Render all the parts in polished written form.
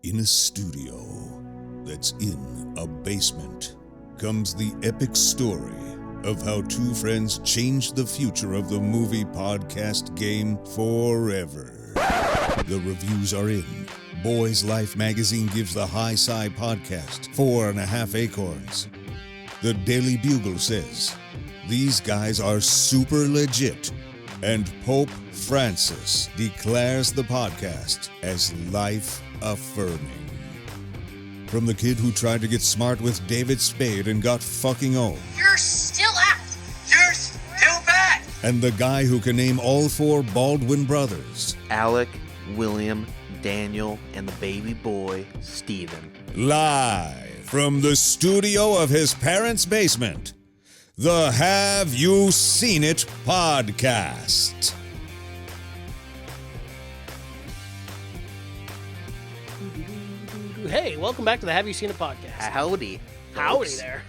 In a studio that's in a basement comes the epic story of how two friends changed the future of the movie podcast game forever. The reviews are in. Boys Life magazine gives the High Sci podcast 4.5 acorns. The Daily Bugle says, these guys are super legit. And Pope Francis declares the podcast as life-affirming. From the kid who tried to get smart with David Spade and got fucking old. You're still out. You're still bad. And the guy who can name all four Baldwin brothers. Alec, William, Daniel, and the baby boy, Stephen. Live from the studio of his parents' basement. The Have You Seen It podcast. Hey, welcome back to the Have You Seen It podcast. Howdy. Howdy folks. there.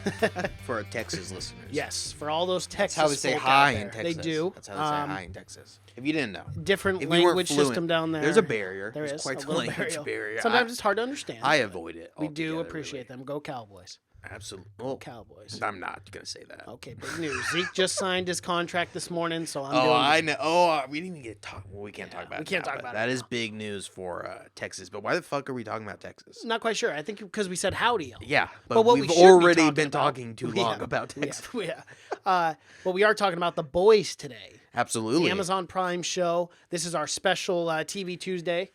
For our Texas listeners. Yes, for all those Texas That's how we say folk hi out in there. Texas. They do. That's how they say hi in Texas. If you didn't know. Different If you weren't language fluent, system down there. There's a barrier. There There's is quite a a little language barrier. Sometimes it's hard to understand. I avoid it We do altogether, appreciate really. them. Go Cowboys. Absolutely. Well, Cowboys. I'm not going to say that. Okay, big news. Zeke just signed his contract this morning, so I'm doing I know. Oh, we didn't even get to talk. Well, we can't talk about it. we can't now, talk but about it That is now. big news for Texas. But why the fuck are we talking about Texas? Not quite sure. I think because we said howdy. Yeah, But but what we we've should be already talking been about- talking too long Yeah. about Texas. Yeah. But we are talking about The Boys today. Absolutely. The Amazon Prime show. This is our special TV Tuesday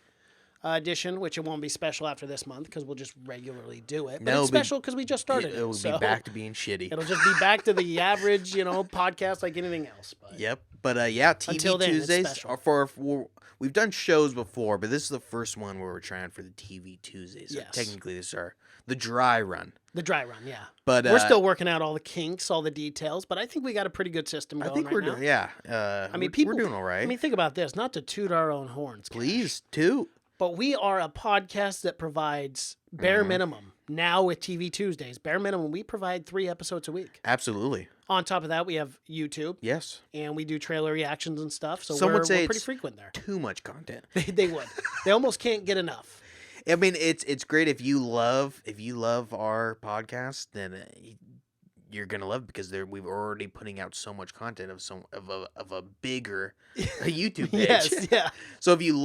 edition, which it won't be special after this month because we'll just regularly do it. But No, it's but special because we just started It will so be back to being shitty. It'll just be back to the average, podcast like anything else. But Yep. But yeah, TV Until then, it's Tuesdays special. are for we've done shows before, but this is the first one where we're trying for the TV Tuesdays. So Yes. technically, this is the dry run. the dry run, yeah. But We're still working out all the kinks, all the details, but I think we got a pretty good system I going think right we're now. doing. Yeah. I mean, we're doing all right. I mean, think about this. Not to toot our own horns, Cash, Please, too. but we are a podcast that provides bare minimum now with TV Tuesdays. Bare minimum, we provide 3 episodes a week. Absolutely. On top of that, we have YouTube, Yes. and we do trailer reactions and stuff. So Some we're would say pretty it's frequent there. Too much content. They would. They almost can't get enough. I mean, it's great if you love our podcast, then you're gonna love it because we've already putting out so much content of a bigger YouTube page. Yes, yeah, So if you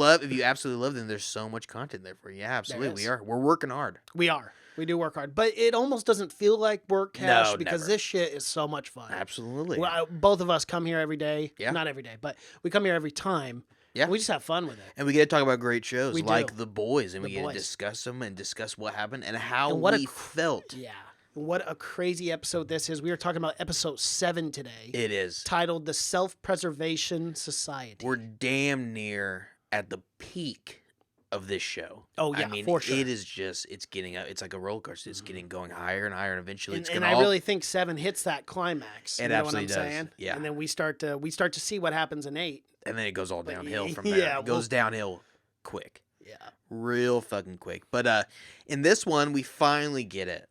absolutely love them, there's so much content there for you. Yeah, absolutely, There is. we're working hard. we are. We do work hard, but it almost doesn't feel like work, Cash, No, because never. this shit is so much fun. Absolutely. Well, both of us come here every day. Yeah. Not every day, but we come here every time. Yeah. And we just have fun with it. And we get to talk about great shows We do. like The Boys, and The we get to Boys. discuss them and discuss what happened and how And what a we felt. Yeah. What a crazy episode this is. We were talking about episode 7 today, It is. titled The Self-Preservation Society. We're damn near at the peak of this show. Oh, yeah, I mean, for sure. it is just, it's getting up. It's like a roller coaster. It's getting going higher and higher, and eventually it's and going to I really think 7 hits that climax. It you know absolutely what I'm does. saying? Yeah. And then we start to see what happens in 8. and then it goes all downhill from yeah, there. It goes downhill quick. Yeah. Real fucking quick. But in this one, we finally get it.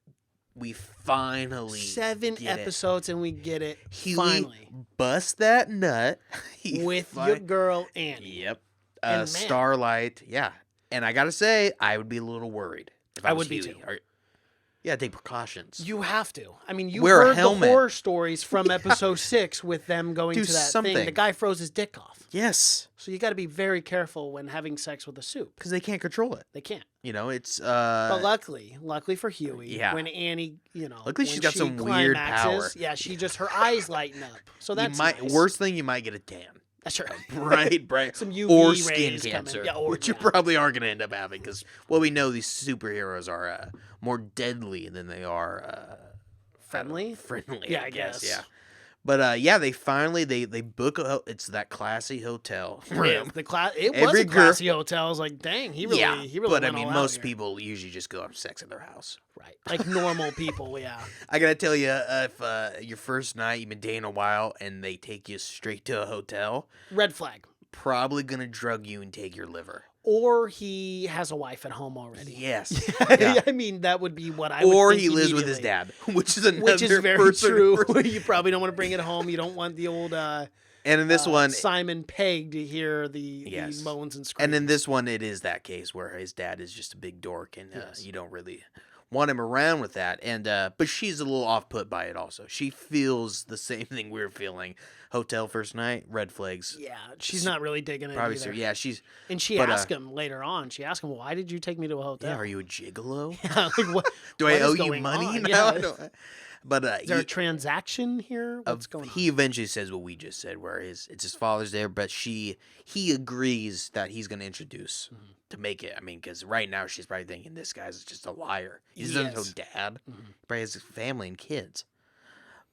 We finally 7 get it. episodes and we get it Huey finally bust that nut. He with your fin- girl Annie. Yep. And man. Starlight. Yeah. And I got to say, I would be a little worried if I I was would be Huey. too. Yeah, take precautions. You have to. I mean, you Wear a heard the helmet. horror stories from episode 6 with them going Do to that something. thing. The guy froze his dick off. Yes. So you got to be very careful when having sex with a soup. Because they can't control it. They can't. You know, it's... But luckily for Huey, yeah. when Annie, Luckily when she's got she some weird climaxes, power. Yeah, she just, her eyes lighten up. So that's nice. Worst thing, you might get a tan. That's right. Bright. Some UV or rays skin coming. cancer, Yeah, which you probably are going to end up having. Because, well, we know these superheroes are more deadly than they are... Friendly? Friendly, Yeah, I I guess. guess. Yeah. But yeah, they finally they book it's that classy hotel room. Yeah, it was Every a classy hotel. I was like, dang, he really but I went mean, all out most here. people usually just go have sex at their house. Right. Like normal people, yeah. I gotta tell you, if your first night you've been dating a while and they take you straight to a hotel, Red flag. probably gonna drug you and take your liver. Or he has a wife at home already. Yes. Yeah. I mean, that would be what I would Or think he lives with his immediately. dad, which is another Which is very person. true. You probably don't want to bring it home. You don't want the old And in this one, Simon Pegg to hear the Yes. moans and screams. and in this one, it is that case where his dad is just a big dork, and Yes. you don't really want him around with that. And but she's a little off put by it. Also, she feels the same thing we're feeling. Hotel first night, red flags. Yeah, she's not really digging it Probably either. so. Yeah, she's. And she but, asked him later on. She asked him, "Why did you take me to a hotel?" Yeah, are you a gigolo? Yeah, like, what, Do what I is owe you going money on? now? Yeah. But Is there a transaction here? What's going on? he eventually says what we just said, where it's his father's there, but he agrees that he's going to introduce to make it. I mean, because right now she's probably thinking this guy's just a liar. He doesn't know dad. He probably has his family and kids.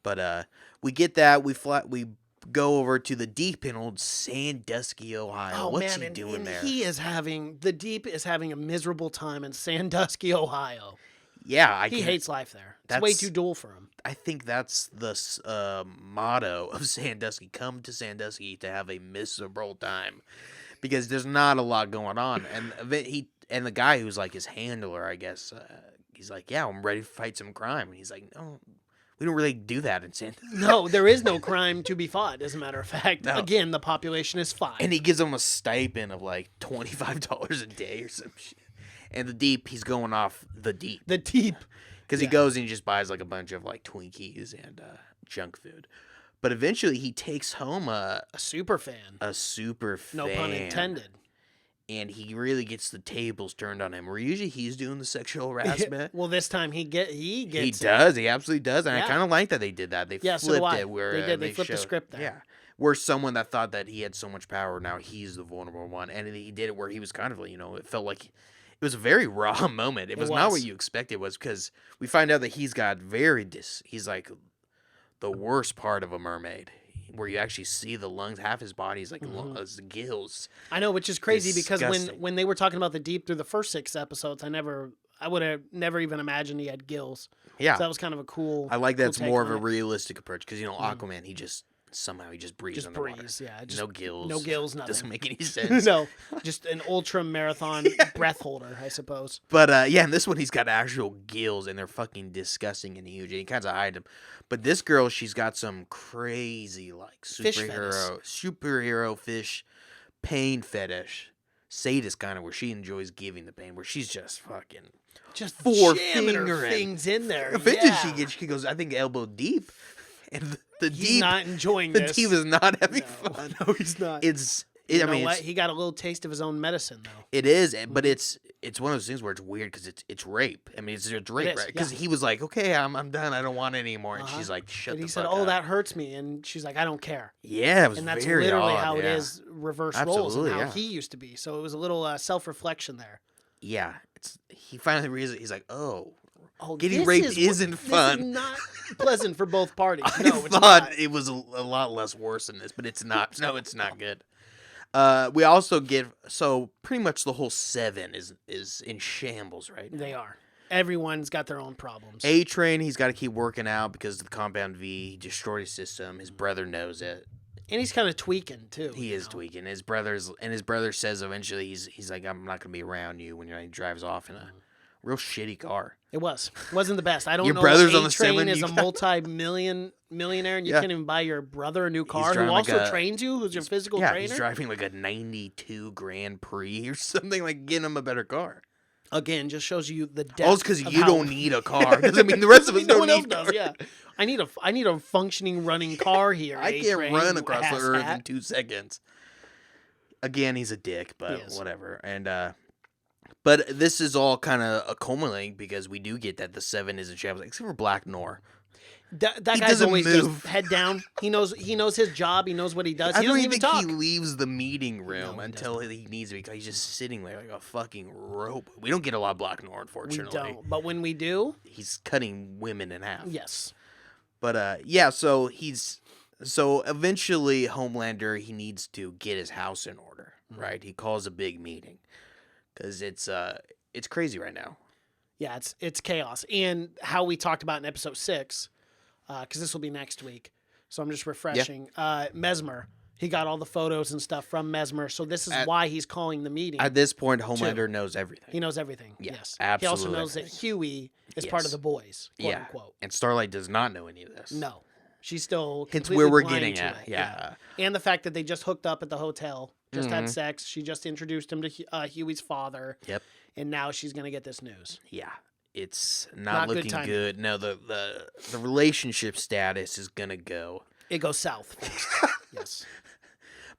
But we get that. We go over to the Deep in old Sandusky, Ohio. What's he doing there? The Deep is having a miserable time in Sandusky, Ohio. Yeah, He hates life there. It's way too dull for him. I think that's the motto of Sandusky. Come to Sandusky to have a miserable time, because there's not a lot going on. And the guy who's like his handler, I guess, he's like, yeah, I'm ready to fight some crime. And he's like, no, we don't really do that in Sandusky. No, there is no crime to be fought, as a matter of fact. No. Again, the population is 5. And he gives him a stipend of like $25 a day or some shit. And the Deep, he's going off the Deep. The Deep. Because he goes and he just buys like a bunch of like Twinkies and junk food. But eventually he takes home a super fan. No pun intended. And he really gets the tables turned on him. Where usually he's doing the sexual harassment. Well, this time he gets He it. does. He absolutely does. And Yeah. I kind of like that they did that. They Yeah, so flipped do I. it. Where They did. They flipped the script there. Yeah. Where someone that thought that he had so much power, now he's the vulnerable one. And he did it where he was kind of, it felt like it was a very raw moment. It was not what you expected. Was because we find out that he's got he's like the worst part of a mermaid, where you actually see the lungs. Half his body is like gills. I know, which is crazy because Disgusting. when they were talking about the Deep through the first 6 episodes, I would have never even imagined he had gills. Yeah. So that was kind of a cool. I like cool that's take more of on a it. realistic approach, because Aquaman, he just breathes Just underwater. breathes, yeah. No gills. No gills, nothing. Doesn't make any sense. No, just an ultra marathon breath holder, I suppose. But yeah, in this one he's got actual gills, and they're fucking disgusting and huge, and he kind of hide them. But this girl, she's got some crazy like superhero fish pain fetish, sadist kind of, where she enjoys giving the pain, where she's just fucking Just four jamming her fingering. things in there. Eventually she goes, I think, elbow deep, and the He's Deep, not enjoying the this. Deep is not having No. fun. No, he's not. I mean, He got a little taste of his own medicine, though. it is, but it's one of those things where it's weird because it's rape. I mean, it's rape, is, right? Because yeah. he was like, okay, I'm done. I don't want it anymore. And she's like, shut And the he said, fuck "Oh, up. that hurts me," and she's like, "I don't care." Yeah, it was And that's very literally odd, how it yeah. is reverse roles and Absolutely, how yeah. he used to be. So it was a little self-reflection there. Yeah, he finally realized, he's like, oh, Oh, getting this raped is isn't fun. This is not pleasant for both parties. I No, it's thought not. it was a lot less worse than this, but it's not. No, it's not good. We also get, so pretty much the whole 7 is in shambles right now. They are. Everyone's got their own problems. A-Train, he's got to keep working out because of the Compound V. He destroyed his system. His brother knows it. And he's kind of tweaking too. He is tweaking. His brother says eventually he's like, I'm not gonna be around you when he drives off in a real shitty car. It wasn't the best. I don't Your know. brother's on the A-Train 7, is you a multi-millionaire, and you Yeah. can't even buy your brother a new car, who driving like also a- trains you, who's your physical Yeah, trainer. he's driving like a 92 Grand Prix or something, like getting him a better car. Again, just shows you the depth. All because of you how- don't need a car. Doesn't mean the rest of us no don't one else need does. cars. Yeah, I need a functioning running car here. I can't A-Train, run you across the ass earth hat. in 2 seconds. Again, he's a dick, but He is. whatever. And but this is all kind of culminating because we do get that the 7 is in shambles, except for Black Noir. That He guy's doesn't always move. just head down. He knows his job. He knows what he does. I He don't doesn't even even think talk. he leaves the meeting room he until he needs to, because he's just sitting there like a fucking rope. We don't get a lot of Black Noir, We unfortunately. don't. But when we do, He's cutting women in half. yes. But yeah, so eventually Homelander, he needs to get his house in order, right? He calls a big meeting because it's crazy right now. Yeah, it's chaos. And how we talked about in episode 6, because this will be next week. So I'm just refreshing. Mesmer, he got all the photos and stuff from Mesmer. So this is why he's calling the meeting. At this point, Homelander knows everything. He knows everything. Yeah, Yes. absolutely He also knows that Huey is part of Yes. the boys, quote Yeah, unquote. and Starlight does not know any of this. No. She's still Hence completely where we're blind getting to at. it. Yeah. And the fact that they just hooked up at the hotel, just had sex. She just introduced him to Huey's father. Yep. And now she's going to get this news. Yeah. It's Not not good looking timing. good. No, the relationship status is gonna go. It goes south. fast. Yes.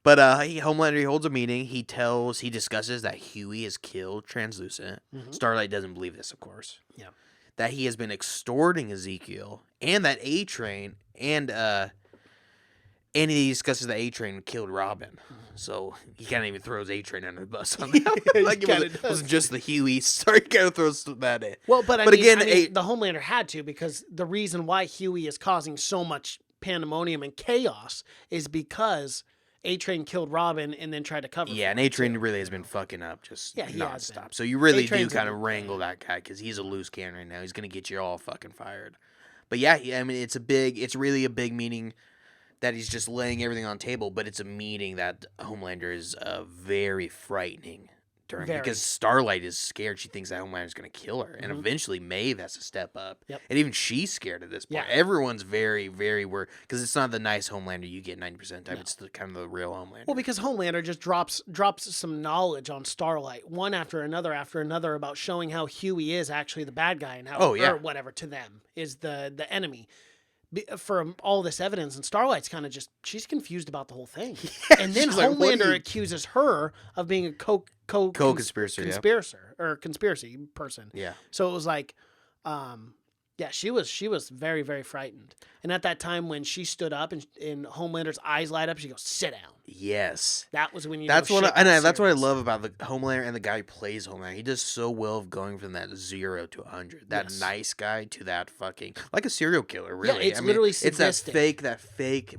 But Homelander, he holds a meeting. He discusses that Huey has killed Translucent. Starlight doesn't believe this, of course. Yeah. That he has been extorting Ezekiel, and that A-Train, and he discusses that A-Train killed Robin. So he kind of even throws A-Train under the bus on that. He Like kinda it does. wasn't just the Huey. Sorry, he kind of throws that in. Well, but again, the Homelander had to, because the reason why Huey is causing so much pandemonium and chaos is because A-Train killed Robin and then tried to cover. Yeah, for and him, A-Train too. really has been fucking up just Yeah, he has been. nonstop. So you really do A-Train's kind a- of wrangle that guy because he's a loose cannon right now. He's going to get you all fucking fired. But yeah, I mean, it's really a big meeting that he's just laying everything on the table, but it's a meeting that Homelander is very frightening during Very. because Starlight is scared. She thinks that Homelander's going to kill her. And eventually Maeve has to step up. Yep. And even she's scared at this point. Yeah. Everyone's very, very worried because it's not the nice Homelander you get 90% of the time. No. It's the kind of the real Homelander. Well, because Homelander just drops some knowledge on Starlight, one after another, about showing how Huey is actually the bad guy and how, Oh, yeah. or whatever to them is the enemy. For all this evidence, and Starlight's kind of she's confused about the whole thing. And then she's like, what Homelander are you- accuses her of being a Co-conspirator, yeah. conspiracy person. Yeah. So it was like, yeah, she was very, very frightened. And at that time when she stood up and Homelander's eyes light up, she goes, "Sit down." Yes. That was when you. That's know what shit I, got and that's what I serious. love about the Homelander and the guy who plays Homelander. He does so well of going from that 0 to 100. That Yes. nice guy to that fucking like a serial killer, really. it's literally it's that sadistic. fake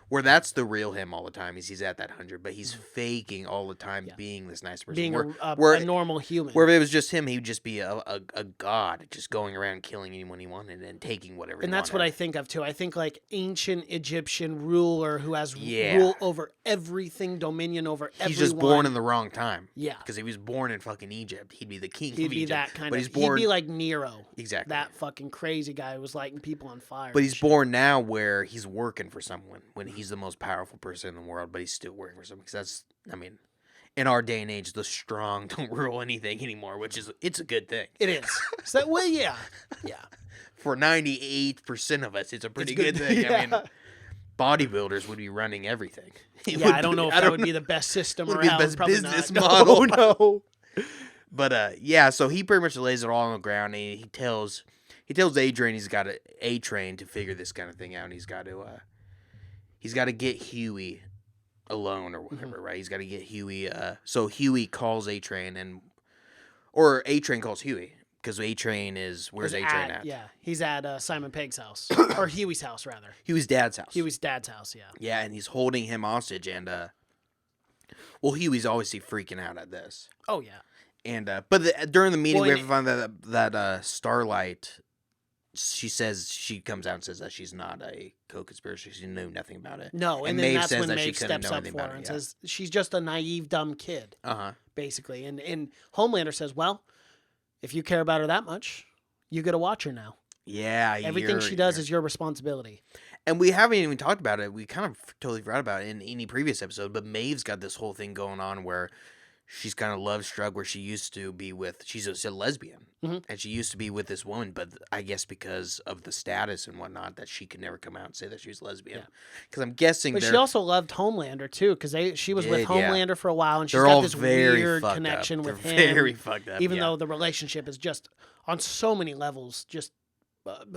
where that's the real him all the time. He's at that 100, but he's faking all the time being this nice person. Being where a normal human. where if it was just him, he would just be a god, just going around killing anyone he wanted and taking whatever. And he that's what I wanted. think of too. I think like ancient Egyptian ruler who has Yeah. rule over everything, dominion over everyone. He's just born in the wrong time. Yeah. Because if he was born in fucking Egypt, he'd be the king He'd of be Egypt. that kind but of. he's born, He'd be like Nero. Exactly. That fucking crazy guy who was lighting people on fire. But and he's shit. born now where he's working for someone when he's the most powerful person in the world, but he's still working for someone. Because that's, I mean, in our day and age, the strong don't rule anything anymore, which is, it's a good thing. It is. So well, yeah. For 98% of us, it's a pretty It's good good. thing. Yeah. I mean, bodybuilders would be running everything. It Yeah, would I don't be- know if I that don't would be the best system would be the around. best Probably business not. model. No. But yeah, so he pretty much lays it all on the ground. And he tells A-Train he's got A-Train to figure this kind of thing out. And he's got to get Huey alone or whatever, right? He's got to get Huey. So Huey calls A-Train or A-Train calls Huey because A-Train is where's He's A-Train at? Yeah, he's at Simon Pegg's house or Huey's house rather. Huey's dad's house. Huey's dad's house. Yeah. Yeah, and he's holding him hostage, and well, Huey's obviously freaking out at this. Oh yeah. And but during the meeting, Well, we have to find that Starlight. She comes out and says that she's not a co-conspirator. She knew nothing about it. No, and And then Maeve that's says when that she Maeve couldn't steps know up anything for her about and it, yeah. says she's just a naive, dumb kid, Uh-huh. basically. And Homelander says, "Well, if you care about her that much, you got to watch her now. Yeah, Everything she does is your responsibility." And we haven't even talked about it. We kind of totally forgot about it in any previous episode. But Maeve's got this whole thing going on where she's kind of love struck. Where she used to be with, she's a lesbian, Mhm. and she used to be with this woman. But I guess because of the status and whatnot, that she could never come out and say that she was lesbian. Yeah. Because I'm guessing But they're she also loved Homelander too, because she was with Did, yeah. Homelander for a while, and she's they're got all this very weird fucked connection up. with They're him. Very fucked up. even yeah. though the relationship is just on so many levels just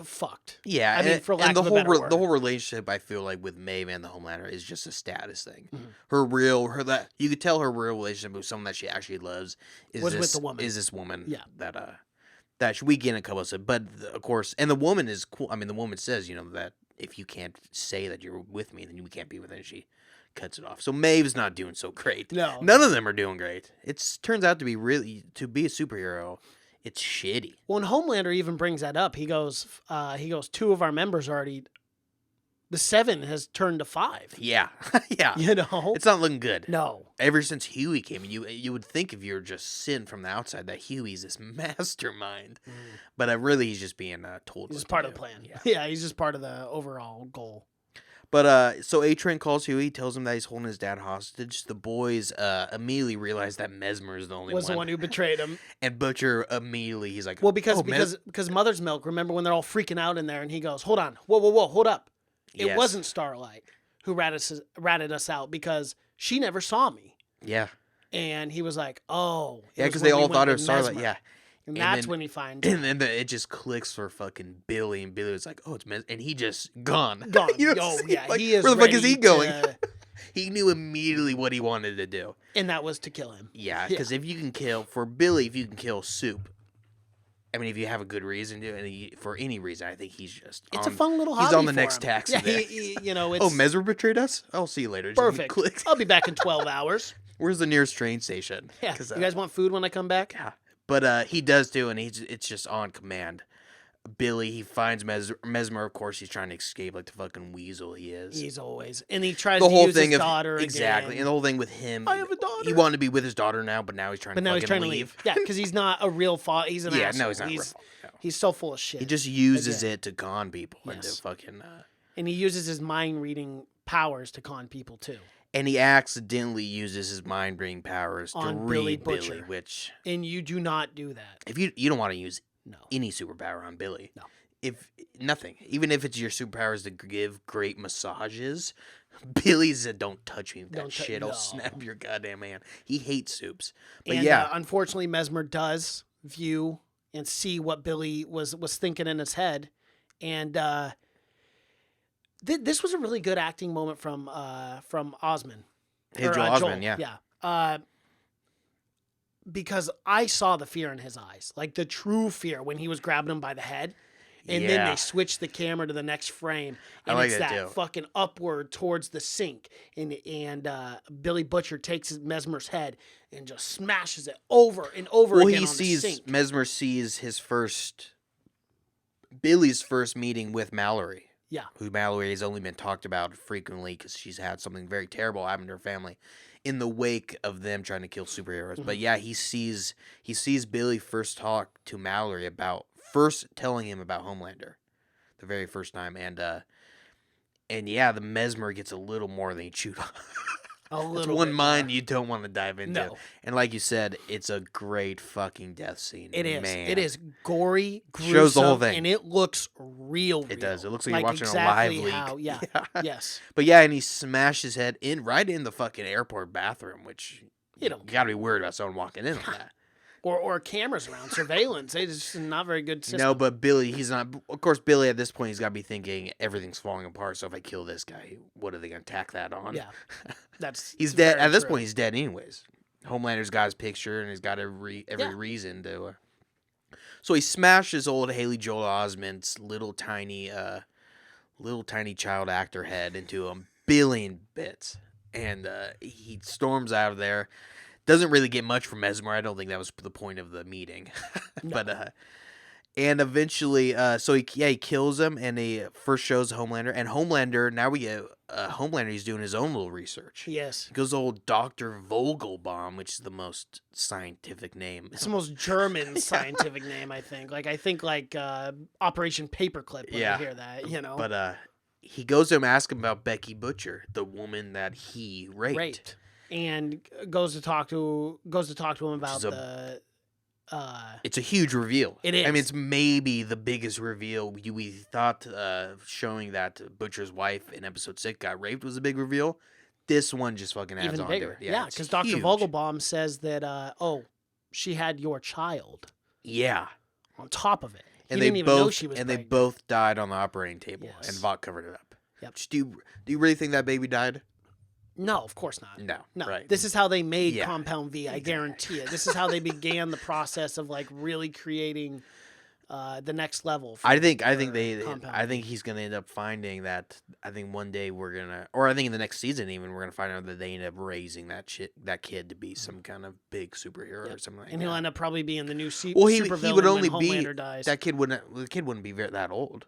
fucked. Yeah, I mean, and, for lack and the of a whole better word. the whole relationship, I feel like with Maeve and the Homelander is just a status thing. Mhm. That you could tell her real relationship with someone that she actually loves Was with the woman. Is this woman? Yeah. That we get in a couple of episodes, but of course, and the woman is cool. I mean, the woman says, that if you can't say that you're with me, then we can't be with her. And she cuts it off. So Maeve's not doing so great. No. None of them are doing great. It turns out to be to be a superhero. It's shitty. Well, and Homelander even brings that up. He goes, two of our members already The 7 has turned to 5. Yeah, yeah. You know, It's not looking good. no. Ever since Huey came in, you would think if you're just sitting from the outside that Huey's this mastermind, but really he's just being told. He's what just part to of the do. plan. Yeah. Yeah, he's just part of the overall goal. But so A-Train calls Huey, tells him that he's holding his dad hostage. The boys immediately realize that Mesmer is the only Was the one who betrayed him. And Butcher immediately, he's like, Well, because "Oh, because Mother's Milk. Remember when they're all freaking out in there, and he goes, "Hold on, whoa, hold up." It Yes. wasn't Starlight who ratted us out because she never saw me. Yeah. And he was like, "Oh, Yeah, because they all thought it was Starlight. Yeah. And And that's then- when he finds And out. then it just clicks for fucking Billy, and Billy was like, "Oh, it's and he just gone." Gone. You know Oh, what I'm yeah, saying? Like, he is where the fuck is ready he going? to- He knew immediately what he wanted to do. and that was to kill him. Yeah, because if you can kill if you can kill Soup, I mean, if you have a good reason to, and for any reason, I think he's just. It's a fun little hobby. He's on the for next him. taxi. Yeah, there. you know, it's Oh, Mesmer betrayed us. I'll see you later. Just perfect. Click. I'll be back in 12 hours. Where's the nearest train station? Yeah. 'Cause, You guys want food when I come back? Yeah, but he does too, and it's just on command. Billy, he finds Mesmer. Of course, he's trying to escape like the fucking weasel he is. He's always, and he tries The to whole use thing his of daughter exactly, again. and the whole thing with him. I have a daughter. He wanted to be with his daughter now, but now he's trying But to now fucking he's trying leave. to leave. Yeah, because he's not a real father. He's an Yeah, asshole. no, he's not real. No. He's so full of shit. He just uses Again. it to con people and to Yes. fucking. And he uses his mind reading powers to con people too. And he accidentally uses his mind reading powers to On read Billy Billy, Butcher. which And you do not do that. if you don't want to use No. any superpower on Billy. No. If nothing, even if it's your superpowers to give great massages, Billy's a don't touch me with that Don't tou- shit. I'll no. snap your goddamn hand. He hates soups. But And yeah, unfortunately, Mesmer does view and see what Billy was thinking in his head, and this was a really good acting moment from Osmond. Hey, Or, Joel Joel, Osment, yeah. yeah. Because I saw the fear in his eyes, like the true fear when he was grabbing him by the head, and then Yeah. they switched the camera to the next frame, I and like it's that that too. fucking upward towards the sink, and Billy Butcher takes Mesmer's head and just smashes it over and over Well, again he on sees the sink. Mesmer sees Billy's first meeting with Mallory. Yeah. Who Mallory has only been talked about frequently because she's had something very terrible happen to her family in the wake of them trying to kill superheroes. But Mm-hmm. yeah, he sees Billy first talk to Mallory about first telling him about Homelander, the very first time, and yeah, the Mesmer gets a little more than he chewed on. A It's little one bit mind more. you don't want to dive into. No. And like you said, it's a great fucking death scene. It is. Man. It is gory, gruesome, Shows the whole thing. and it looks real. It does. It looks like, like you're watching exactly a live leak. how- yeah. Yes. But yeah, and he smashed his head right in the fucking airport bathroom, which You don't gotta be worried about someone walking in on that. Or cameras around, surveillance. It's just not very good system. No, but Billy, he's not. Of course, Billy at this point, he's got to be thinking everything's falling apart. So if I kill this guy, what are they gonna tack that on? Yeah. That's He's dead. very At this true. point, he's dead anyways. Homelander's got his picture, and he's got every Yeah. reason to. So he smashes old Haley Joel Osment's little tiny child actor head into a billion bits, and he storms out of there. Doesn't really get much from Mesmer. I don't think that was the point of the meeting, but and eventually, so he kills him, and he first shows Homelander, and Homelander. Now we get Homelander. He's doing his own little research. Yes. He goes old Dr. Vogelbaum, which is the most scientific name. It's the most German scientific name, I think. Like Operation Paperclip when Yeah. I hear that, you know. But he goes to him, ask him about Becky Butcher, the woman that he raped. And goes to talk to him about Which is the It's a huge reveal. It I mean, is. it's maybe the biggest reveal. We thought showing that Butcher's wife in episode 6 got raped was a big reveal. This one just fucking adds even on bigger. to it. Yeah, it's because Dr. huge. Vogelbaum says that she had your child Yeah. on top of it. And he didn't they even know both she was they pregnant. both died on the operating table, Yes. and Vought covered it up. Yep. Do you really think that baby died? No, of course not. No, right. This is how they made Yeah. Compound V. I guarantee it. This is how they began the process of like really creating the next level. I think Compound V. he's gonna end up finding that. I think one day I think in the next season even we're gonna find out that they end up raising that kid to be some kind of big superhero or something like and that. he'll end up probably being the new Well, he supervillain would only when be Homelander dies. that kid wouldn't. The kid wouldn't be that old.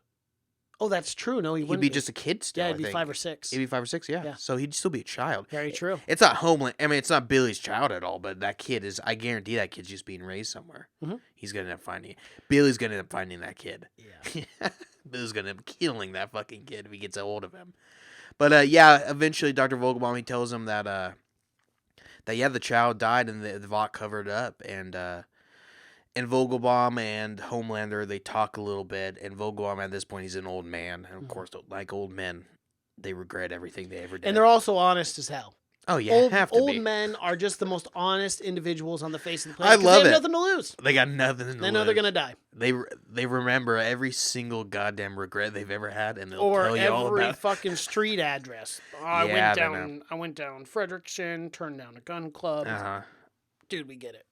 Oh, that's true. No, he He'd wouldn't be just a kid still. Yeah, I he'd be think. 5 or 6. He'd be 5 or 6, yeah. Yeah. So he'd still be a child. Very true. It's not Homeland. I mean, it's not Billy's child at all, but that kid is, I guarantee that kid's just being raised somewhere. Mhm. He's going to end up finding, Billy's going to end up finding that kid. Yeah. Billy's going to end up killing that fucking kid if he gets a hold of him. But yeah, eventually Dr. Vogelbaum, he tells him that the child died and the Vought covered it up. And Vogelbaum and Homelander, they talk a little bit. And Vogelbaum, at this point, he's an old man. And, of course, like old men, they regret everything they ever did. And they're also honest as hell. Oh, yeah, Old, have to old be. men are just the most honest individuals on the face of the planet. I 'cause love they have it. nothing to lose. They got nothing to They know they're going to die. They remember every single goddamn regret they've ever had, and they'll Or tell you all every about it. fucking street address. Oh, Yeah, they know. I went down Frederickson, turned down a gun club. Uh-huh. Dude, we get it.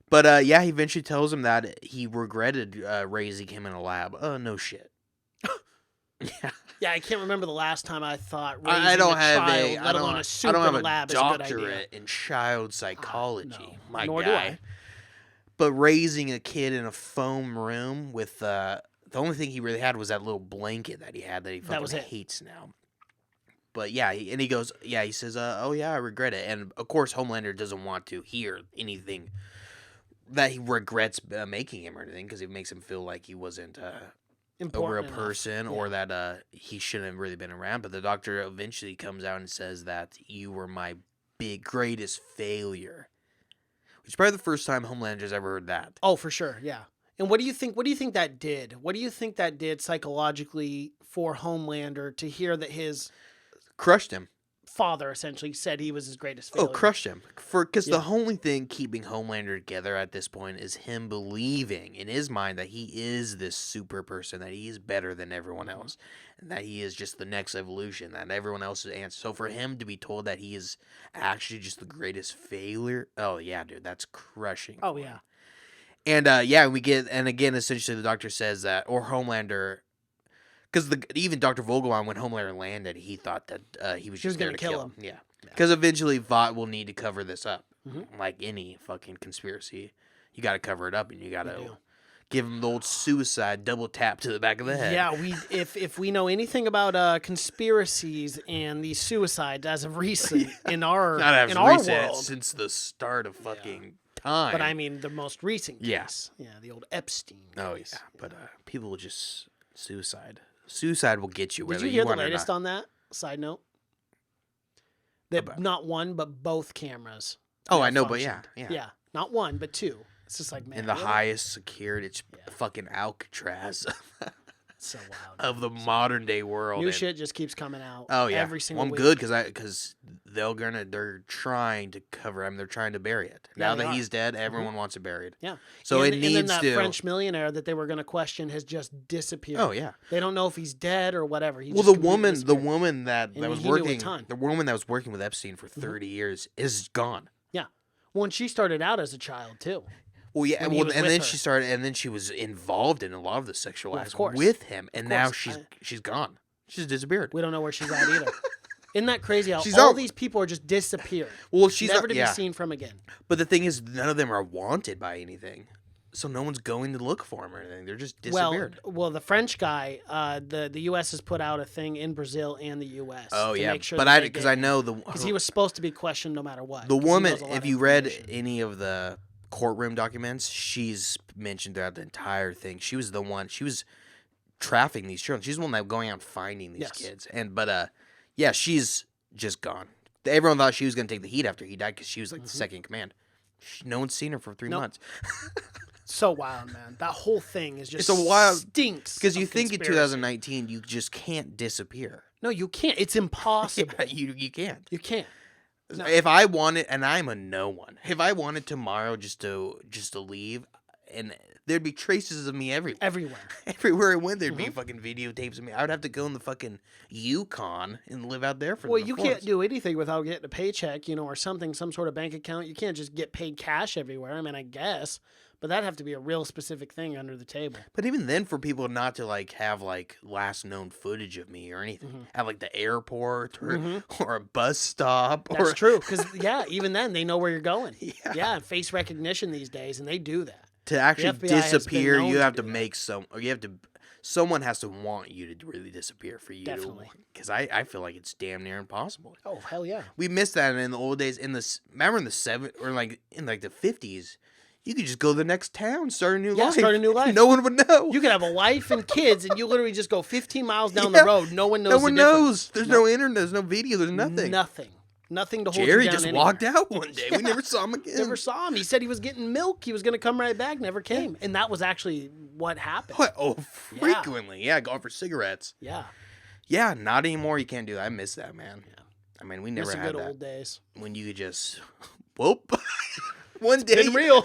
But, yeah, he eventually tells him that he regretted raising him in a lab. Oh, no shit. Yeah. Yeah, I can't remember the last time I thought raising I don't a have child, a let alone a soup I don't in have a a lab, is a good idea. doctorate in child psychology, no. my Nor do guy. I. But raising a kid in a foam room with the only thing he really had was that little blanket that he had that he That was fucking it. hates now. But yeah, he goes, yeah, he says, oh yeah, I regret it. And of course, Homelander doesn't want to hear anything that he regrets making him or anything, because it makes him feel like he wasn't a real Important enough. person, or that he shouldn't have really been around. But the doctor eventually comes out and says that you were my greatest failure. Which is probably the first time Homelander's ever heard that. Oh, for sure, yeah. And what do you think that did? What do you think that did psychologically for Homelander to hear that his Crushed him. father essentially said he was his greatest failure? Oh, crushed him. Because Yeah. the only thing keeping Homelander together at this point is him believing in his mind that he is this super person, that he is better than everyone else, and that he is just the next evolution, that everyone else is answer. So for him to be told that he is actually just the greatest failure, oh yeah, dude, that's crushing. Oh, for yeah. him. And yeah, and again, essentially the doctor says that, or Homelander. Because even Dr. Vogelbaum, when Homelander landed, he thought that he was just there gonna to kill kill him. him. Yeah. Because eventually Vought will need to cover this up. Mhm. Like any fucking conspiracy. You got to cover it up, and you got do. to give him the old suicide double tap to the back of the head. Yeah, if we know anything about conspiracies and these suicides as of recent in our Not as in our recent, world, since the start of fucking time. but I mean the most recent case. Yeah. Yeah, the old Epstein Oh, case. yeah. But people will just suicide. Suicide will get you Did whether you hear the want it or latest not. on that? Side note. That About- not one, but both cameras. Oh, I know, but yeah. malfunctioned. Yeah, not one, but two. It's just like, man, In the really? highest secured, it's fucking Alcatraz It's so wild. of the modern day world. New and- shit just keeps coming out. Oh yeah, every single well, I'm week. good because they're trying to cover him. They're trying to bury it. Yeah, Now they that are. he's dead, everyone wants it buried. Yeah. So and, it needs and then that to. French millionaire that they were going to question has just disappeared. Oh yeah. They don't know if he's dead or whatever. He Well, just the completely woman disappeared. that And was he knew a working, ton. the woman that was working with Epstein for 30 years is gone. Yeah. Well, and she started out as a child too. Well, yeah. When he Well, was and with then her. she started, and then she was involved in a lot of the sexual Well, of acts course. with him, and now course. she's gone. She's disappeared. We don't know where she's at either. Isn't that crazy? How She's all out. these people are just disappeared, Well, she's never not, to yeah. be seen from again. But the thing is, none of them are wanted by anything, so no one's going to look for them or anything. They're just disappeared. Well, the French guy, the U.S. has put out a thing in Brazil and the U.S. Oh to yeah, make sure but that because I know because he was supposed to be questioned no matter what. the 'cause he woman. knows a lot If of you read information. any of the courtroom documents, she's mentioned throughout the entire thing. She was the one. She was trafficking these children. She's the one that was going out and finding these Yes. kids. But yeah, she's just gone. Everyone thought she was going to take the heat after he died because she was like the second in command. No one's seen her for 3 Nope. months. So wild, man. That whole thing is just It's a wild- stinks. Because you of think in conspiracy. 2019 you just can't disappear. No, you can't. It's impossible. Yeah, you can't. You can't. No. If I wanted, and I'm a no one. If I wanted tomorrow just to leave, and there'd be traces of me everywhere. Everywhere. Everywhere I went, there'd Mm-hmm. be fucking videotapes of me. I would have to go in the fucking Yukon and live out there for. Well, the you forest. can't do anything without getting a paycheck, or something, some sort of bank account. You can't just get paid cash everywhere. I mean, I guess, but that'd have to be a real specific thing under the table. But even then, for people not to have last known footage of me or anything at the airport or a bus stop, That's or true. Because even then, they know where you're going. Yeah. Yeah, face recognition these days, and they do that. to actually FBI has been disappear, known you to have to do that. make some, or you have to someone has to want you to really disappear for you. Definitely. Because I feel like it's damn near impossible. Oh, hell yeah. We missed that in the old days. Remember in the in the 50s, you could just go to the next town, start a new life. Start a new life. No one would know. You could have a wife and kids, and you literally just go 15 miles down the road. No one knows. No one the difference. knows. There's no internet. There's no video. There's nothing. Nothing to hold Jerry you down just anywhere. walked out one day. We never saw him again. Never saw him. He said he was getting milk. He was going to come right back. Never came. And that was actually what happened. What? Oh, frequently. Yeah, going for cigarettes. Yeah. Yeah, not anymore. You can't do that. I miss that, man. Yeah. I mean, we never Miss had the good that. old days. When you could just, whoop. One day. Been real.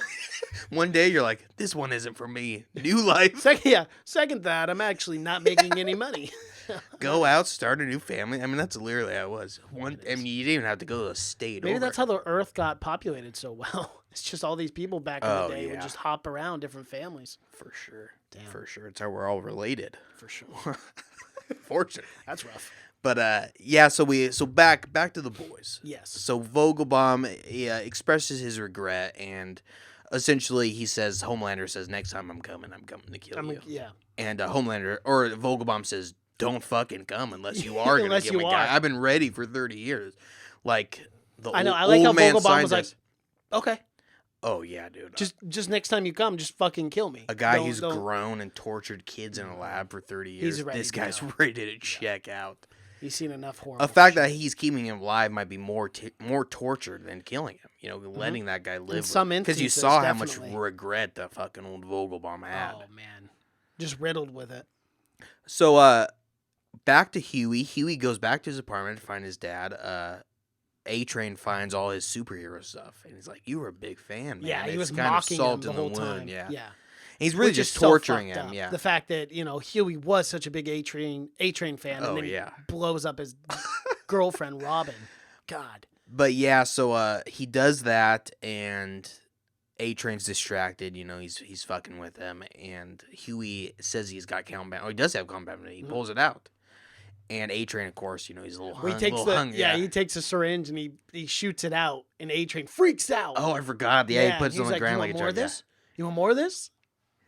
One day you're like, this one isn't for me. New life. Second that, I'm actually not making any money. Go out, start a new family. I mean, that's literally how it was. I mean, you didn't even have to go to a state. Maybe that's how the Earth got populated so well. It's just all these people back in the day would yeah. just hop around different families. For sure. Damn. For sure. It's how we're all related. For sure. Fortunately. That's rough. But yeah, so back to the boys. Yes. So Vogelbaum expresses his regret, and essentially he says, Homelander says, next time I'm coming to kill you. Yeah. And Vogelbaum says, don't fucking come unless you are going to kill me, guy. I've been ready for 30 years. Like, I know. I like how Vogelbaum was like, okay. Oh, yeah, dude. Just next time you come, just fucking kill me. A guy who's grown and tortured kids in a lab for 30 years. This guy's ready to check out. He's seen enough horror. A fact that he's keeping him alive might be more tortured than killing him. You know, letting that guy live. In some instances, because you saw definitely. how much regret the fucking old Vogelbaum had. Oh, man. Just riddled with it. So, back to Huey. Huey goes back to his apartment to find his dad. A-Train finds all his superhero stuff. And he's like, you were a big fan, man. Yeah, he was kind of mocking him salt the in whole wound, time. Yeah. Yeah. He's really Which just is so torturing fucked him, up. yeah. The fact that, Huey was such a big A-Train fan, and then he blows up his girlfriend, Robin. God. But yeah, so he does that, and A-Train's distracted. You know, he's fucking with him, and Huey says he's got compound. Oh, he does have compound. He pulls it out, and A-Train, of course, he's a little hung. He takes a syringe and he shoots it out, and A-Train freaks out. Oh, I forgot. Yeah, he puts it on the ground like a more of this? You want more of this?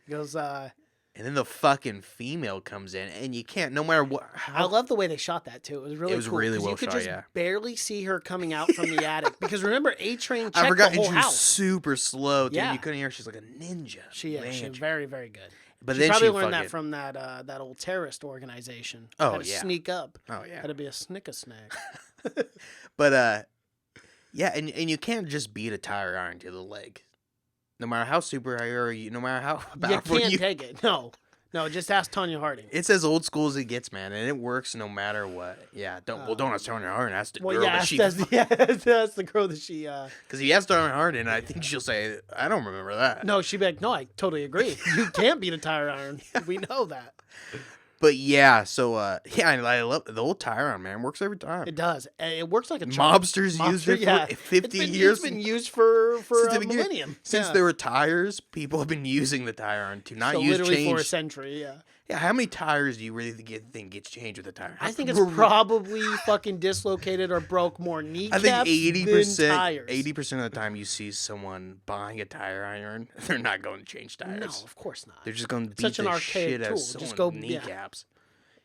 He goes, And then the fucking female comes in, and you can't, no matter what. I love the way they shot that too. It was really cool. Really well you could shot, just barely see her coming out from the attic. Because remember, A-Train checked the whole she house. was super slow, dude. Yeah. You couldn't hear her. She's like a ninja. She's very, very good. But she then probably she learned that from that old terrorist organization. Oh, had to sneak up. Oh, yeah. Had to be a snick-a-snack. But, yeah, and you can't just beat a tire iron to the leg. No matter how superhero no matter how powerful you can't take it. No, just ask Tonya Harding. It's as old school as it gets, man, and it works no matter what. Yeah, don't ask Tonya Harding. Ask the girl that she. That's the girl that she. Because he asked Tonya Harding, I think she'll say, "I don't remember that." No, she'd be like, "No, I totally agree. You can't beat a tire iron. We know that." But yeah, so I love the old tire iron, man. Works every time. It does. It works like a charm. Mobsters used it for 50 years. It's been used for a millennium. Since there were tires, people have been using the tire iron to not use literally change. For a century, yeah. Yeah, how many tires do you really think gets changed with a tire? I think it's probably fucking dislocated or broke more kneecaps I think 80%. than tires. 80% of the time you see someone buying a tire iron, they're not going to change tires. No, of course not. They're just going to beat such an the archaic shit out tool. of someone's kneecaps.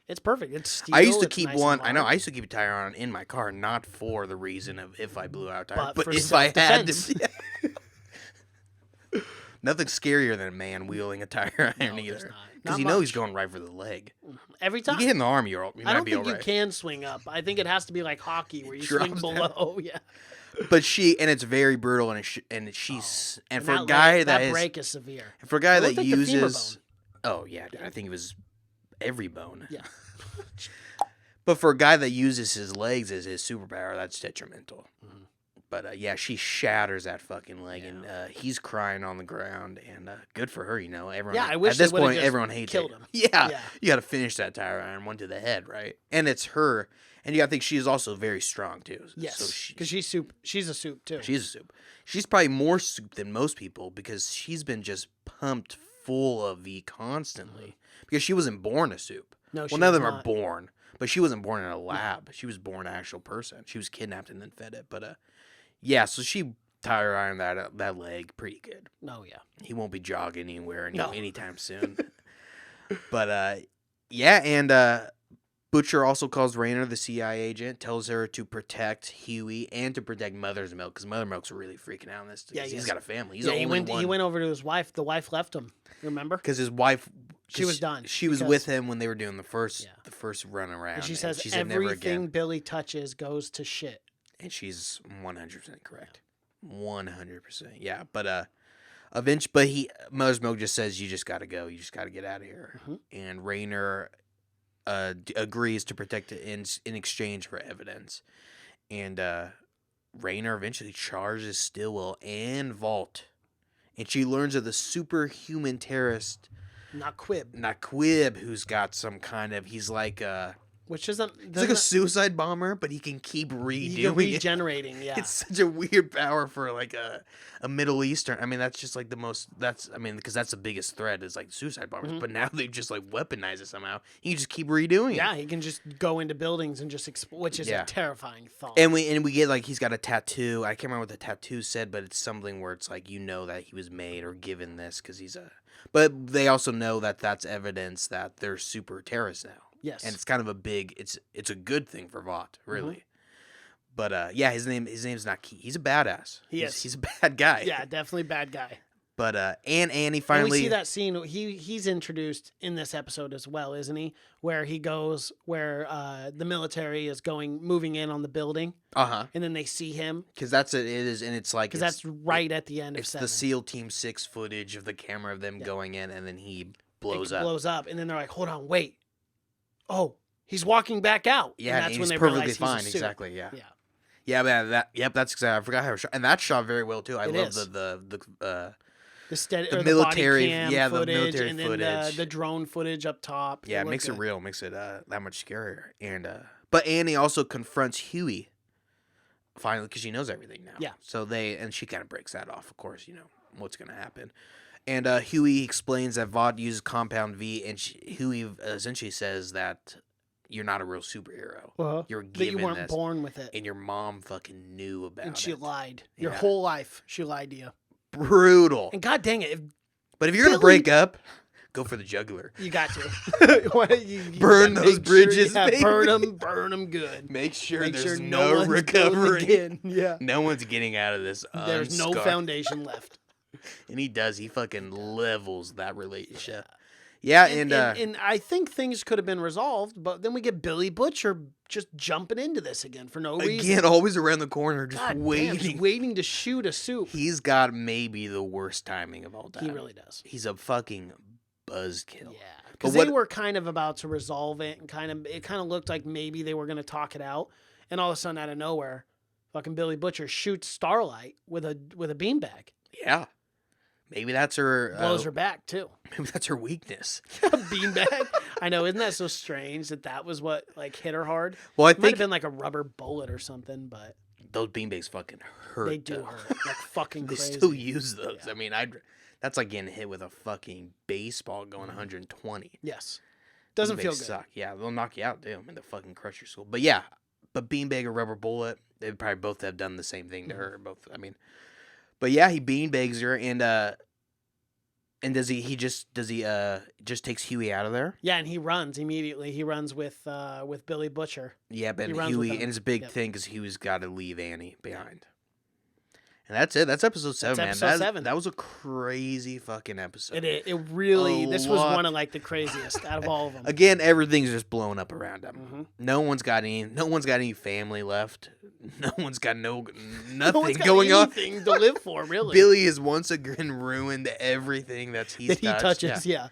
It's perfect. It's steel. I used to it's keep nice one. and I know. hard. I used to keep a tire iron in my car, not for the reason of if I blew out a tire, But for if I had self-defense. to. Nothing scarier than a man wielding a tire iron No, either, not because he's going right for the leg. Every You time. get hit in the arm, you I might don't be think alright. you can swing up. I think it has to be like hockey where you swing Drops below. Yeah. But it's very brutal, and she's and for a that guy that break is severe. for a guy It that looked like the femur uses, oh yeah, dude, I think it was every bone. Yeah. But for a guy that uses his legs as his superpower, that's detrimental. Mm-hmm. But yeah, she shatters that fucking leg, and he's crying on the ground. And good for her, Everyone. Yeah, I wish at this they would've point just everyone hates killed it. him. Yeah, Yeah. you got to finish that tire iron, one to the head, right? And it's her, and you got to think she is also very strong too. Yes. So Because she's soup. She's a soup too. she's a soup. She's probably more soup than most people because she's been just pumped full of V constantly. Because she wasn't born a soup. No, she well, none of was them are not. born, but she wasn't born in a lab. She was born an actual person. She was kidnapped and then fed it. But yeah, so she tire ironed that leg pretty good. No, yeah. He won't be jogging anywhere No. anytime soon. But Yeah, and Butcher also calls Raynor the CIA agent, tells her to protect Huey and to protect Mother's Milk, because Mother Milk's really freaking out on this. Yeah, He's got a family. He's yeah, the only one. He went over to his wife. The wife left him. Remember? Because his wife, she was done. She was with him when they were doing the first run around. And she says she said everything never again. Billy touches goes to shit. And she's 100% correct. 100%. Yeah, but eventually, Mother's Milk just says you just got to go. You just got to get out of here. Mm-hmm. And Raynor agrees to protect it in exchange for evidence. And Raynor eventually charges Stillwell and Vault. And she learns of the superhuman terrorist, Not Quib. who's got some kind of, he's like Which isn't... he's like a suicide bomber, but he can keep redoing regenerating, yeah. It's such a weird power for like a Middle Eastern. I mean, that's just like because that's the biggest threat is like suicide bombers. Mm-hmm. But now they've just like weaponized it somehow. You can just keep redoing it. Yeah, he can just go into buildings and just which is a terrifying thought. And we get like he's got a tattoo. I can't remember what the tattoo said, but it's something where it's like that he was made or given this because he's a. But they also know that that's evidence that they're super terrorists now. Yes, and it's kind of a big. It's a good thing for Vought, really. Mm-hmm. But yeah, his name's not Key. He's a badass. He's a bad guy. Yeah, definitely bad guy. But and Annie finally. And we see that scene. He's introduced in this episode as well, isn't he? Where he goes, where the military is moving in on the building. And then they see him because that's it is, and it's like because that's right at the end of 7. It's the SEAL Team 6 footage of the camera of them going in, and then he blows up, and then they're like, "Hold on, wait, oh, he's walking back out." Yeah, and that's when they perfectly realize fine. he's a suit. Exactly. Yeah. Yeah. Yeah, man. That's exactly. I forgot how it shot, and that shot very well too. I love the military, body cam the footage, military and footage, then the drone footage up top. Yeah, it makes it real, makes it that much scarier. And but Annie also confronts Huey finally because she knows everything now. Yeah. So she kind of breaks that off. Of course, what's gonna happen. And Huey explains that Vought uses Compound V, and Huey essentially says that you're not a real superhero. You're given that you weren't born with it, and your mom fucking knew about it. And she lied. Your whole life, she lied to you. Brutal. And god dang it. But if you're going to break up, go for the jugular. You got to. you burn those bridges, baby. Burn them good. Make sure there's no recovery. Again. Yeah. No one's getting out of this There's no foundation left. And he does. He fucking levels that relationship. Yeah, and I think things could have been resolved, but then we get Billy Butcher just jumping into this again for no reason. Again, always around the corner, just waiting to shoot a soup. He's got maybe the worst timing of all time. He really does. He's a fucking buzzkill. Yeah, because they were kind of about to resolve it, and it kind of looked like maybe they were going to talk it out, and all of a sudden, out of nowhere, fucking Billy Butcher shoots Starlight with a beanbag. Yeah. Maybe that's her... Blows her back, too. Maybe that's her weakness. Beanbag? I know, isn't that so strange that was what, hit her hard? Well, It might have been like a rubber bullet or something, but... Those beanbags fucking hurt. They do hurt. Like, fucking crazy. They still use those. Yeah. I mean, that's like getting hit with a fucking baseball going 120. Yes. Doesn't feel good. Suck. Yeah, they'll knock you out, too. I mean, they'll fucking crush your soul. But yeah, beanbag or rubber bullet, they'd probably both have done the same thing to her. Both, I mean... But yeah, he beanbags her, and does he just takes Huey out of there? Yeah, and he runs immediately. He runs with Billy Butcher. Yeah, but Huey, and it's a big thing because Huey's got to leave Annie behind. And that's it. That's episode 7, man. Episode 7. That was a crazy fucking episode. It really. This was one of the craziest out of all of them. Again, everything's just blowing up around him. Mm-hmm. No one's got any family left. No one's got nothing going on. Anything to live for, really. Billy has once again ruined everything that he touches. Yeah.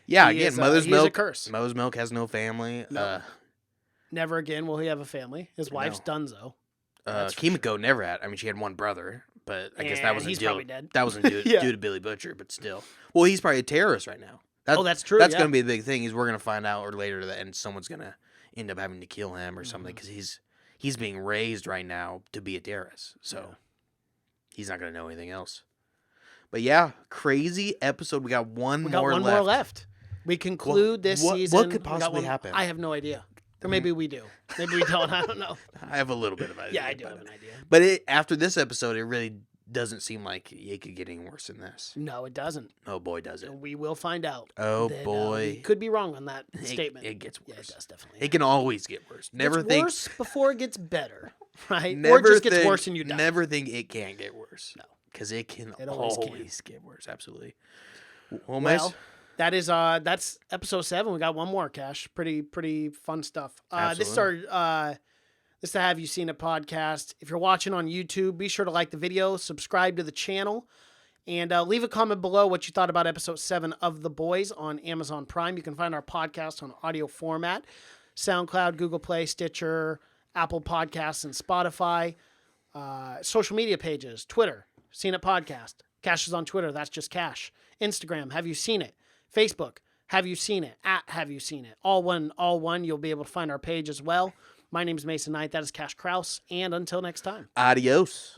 Yeah. Again, Mother's Milk. Is a curse. Mother's Milk has no family. No. Never again will he have a family. His wife's Dunzo. Kimiko never had. I mean, she had one brother. But I guess that wasn't probably dead. That wasn't due to Billy Butcher, but still. Well, he's probably a terrorist right now. That's true. That's going to be a big thing. We're going to find out, or later, and someone's going to end up having to kill him or something because he's being raised right now to be a terrorist. So he's not going to know anything else. But yeah, crazy episode. We got one more left. We conclude this season. What could possibly happen? I have no idea. Or maybe we do. Maybe we don't. I don't know. I have a little bit of idea. Yeah, I do have an idea. But after this episode, it really doesn't seem like it could get any worse than this. No, it doesn't. Oh boy, does it. And we will find out. Oh Then, boy. we could be wrong on that statement. It gets worse. Yeah, it does definitely. It can always get worse. Never it's think worse before it gets better, right? never or it just gets think, worse and you die. Never think it can't get worse. No. Because it can It always always get worse. Absolutely. Well, Well, that is that's episode 7. We got one more, Cash. Pretty fun stuff. This is our this is the Have You Seen It podcast. If you're watching on YouTube, be sure to like the video, subscribe to the channel, and leave a comment below what you thought about episode 7 of The Boys on Amazon Prime. You can find our podcast on audio format, SoundCloud, Google Play, Stitcher, Apple Podcasts, and Spotify. Social media pages, Twitter, Seen It Podcast. Cash is on Twitter. That's just Cash. Instagram, Have You Seen It? Facebook, Have You Seen It? @Have You Seen It? All one. You'll be able to find our page as well. My name is Mason Knight. That is Cash Kraus. And until next time. Adios.